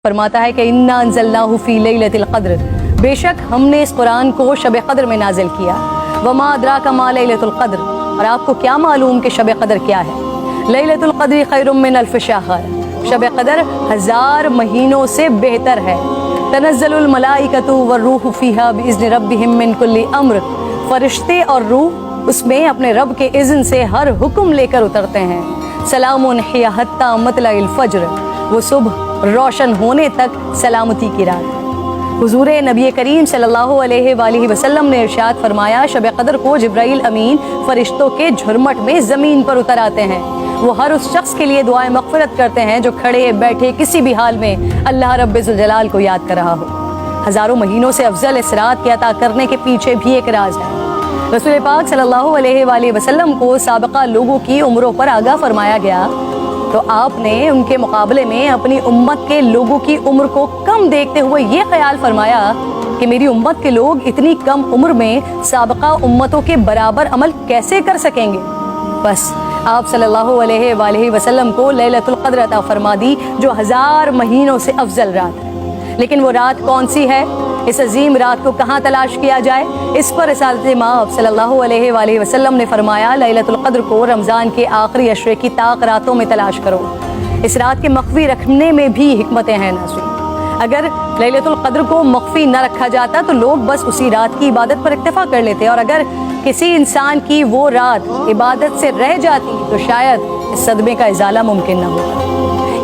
فرماتا ہے کہ انا انزلناہ فی لیلۃ القدر، بے شک ہم نے اس قرآن کو شب قدر میں نازل کیا۔ وما ادراک ما لیلۃ القدر، اور آپ کو کیا معلوم کہ شب قدر کیا ہے؟ لیلۃ القدر خیر من الف شہر، شب قدر 1000 مہینوں سے بہتر ہے۔ تنزل الملائکۃ والروح فیہا باذن ربہم من کل امر، فرشتے اور روح اس میں اپنے رب کے اذن سے ہر حکم لے کر اترتے ہیں۔ سلام ہی حتی مطلع الفجر، وہ صبح روشن ہونے تک سلامتی کی رات۔ حضور نبی کریم صلی اللہ علیہ وآلہ وسلم نے ارشاد فرمایا، شب قدر کو جبرائیل امین فرشتوں کے جھرمٹ میں زمین پر اتر آتے ہیں۔ وہ ہر اس شخص کے لیے دعائیں مغفرت کرتے ہیں جو کھڑے بیٹھے کسی بھی حال میں اللہ رب ذوالجلال کو یاد کر رہا ہو۔ ہزاروں مہینوں سے افضل اس رات کے عطا کرنے کے پیچھے بھی ایک راز ہے۔ رسول پاک صلی اللہ علیہ وآلہ وسلم کو سابقہ لوگوں کی عمروں پر آگاہ فرمایا گیا، تو آپ نے ان کے مقابلے میں اپنی امت کے لوگوں کی عمر کو کم دیکھتے ہوئے یہ خیال فرمایا کہ میری امت کے لوگ اتنی کم عمر میں سابقہ امتوں کے برابر عمل کیسے کر سکیں گے؟ بس آپ صلی اللہ علیہ وآلہ وسلم کو لیلۃ القدر عطا فرما دی، جو 1000 مہینوں سے افضل رات ہے۔ لیکن وہ رات کون سی ہے؟ اس عظیم رات کو کہاں تلاش کیا جائے؟ اس پر رسالت مآب صلی اللہ علیہ وآلہ وسلم نے فرمایا، لیلۃ القدر کو رمضان کے آخری عشرے کی طاق راتوں میں تلاش کرو۔ اس رات کے مخفی رکھنے میں بھی حکمتیں ہیں ناظرین۔ اگر لیلۃ القدر کو مخفی نہ رکھا جاتا تو لوگ بس اسی رات کی عبادت پر اکتفا کر لیتے، اور اگر کسی انسان کی وہ رات عبادت سے رہ جاتی تو شاید اس صدمے کا ازالہ ممکن نہ ہوتا۔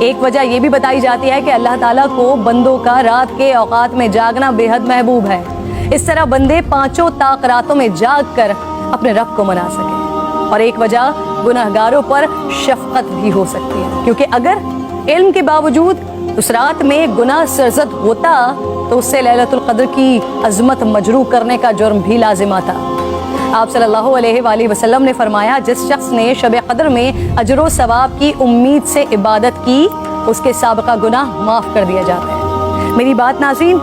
ایک وجہ یہ بھی بتائی جاتی ہے کہ اللہ تعالیٰ کو بندوں کا رات کے اوقات میں جاگنا بے حد محبوب ہے، اس طرح بندے 5 طاق راتوں میں جاگ کر اپنے رب کو منا سکیں۔ اور ایک وجہ گناہگاروں پر شفقت بھی ہو سکتی ہے، کیونکہ اگر علم کے باوجود اس رات میں گناہ سرزد ہوتا تو اس سے لیلۃ القدر کی عظمت مجروح کرنے کا جرم بھی لازم آتا۔ آپ صلی اللہ علیہ وآلہ وسلم نے فرمایا، جس شخص نے شب قدر میں اجر و ثواب کی امید سے عبادت کی، اس کے سابقہ گناہ معاف کر دیا جاتا ہے۔ میری بات ناظرین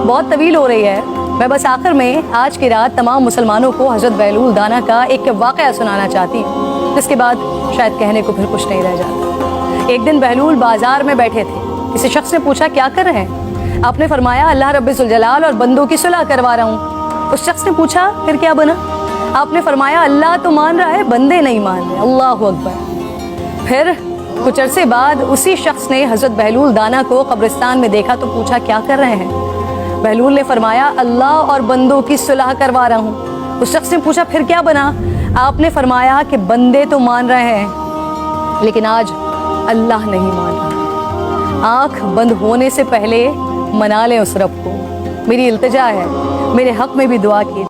بہت طویل ہو رہی ہے، میں بس آخر میں آج کی رات تمام مسلمانوں کو حضرت بہلول دانا کا ایک واقعہ سنانا چاہتی ہوں، جس کے بعد شاید کہنے کو پھر کچھ نہیں رہ جاتا۔ ایک دن بہلول بازار میں بیٹھے تھے، کسی شخص نے پوچھا کیا کر رہے ہیں؟ آپ نے فرمایا اللہ رب ذوالجلال اور بندوں کی صلح کروا رہا ہوں۔ اس شخص نے پوچھا پھر کیا بنا؟ آپ نے فرمایا اللہ تو مان رہا ہے، بندے نہیں مان رہے۔ اللہ اکبر۔ پھر کچھ عرصے بعد اسی شخص نے حضرت بہلول دانا کو قبرستان میں دیکھا تو پوچھا کیا کر رہے ہیں؟ بہلول نے فرمایا اللہ اور بندوں کی صلح کروا رہا ہوں۔ اس شخص نے پوچھا پھر کیا بنا؟ آپ نے فرمایا کہ بندے تو مان رہے ہیں لیکن آج اللہ نہیں مان رہا۔ آنکھ بند ہونے سے پہلے منا لیں اس رب کو۔ میری التجا ہے، میرے حق میں بھی دعا کیجیے۔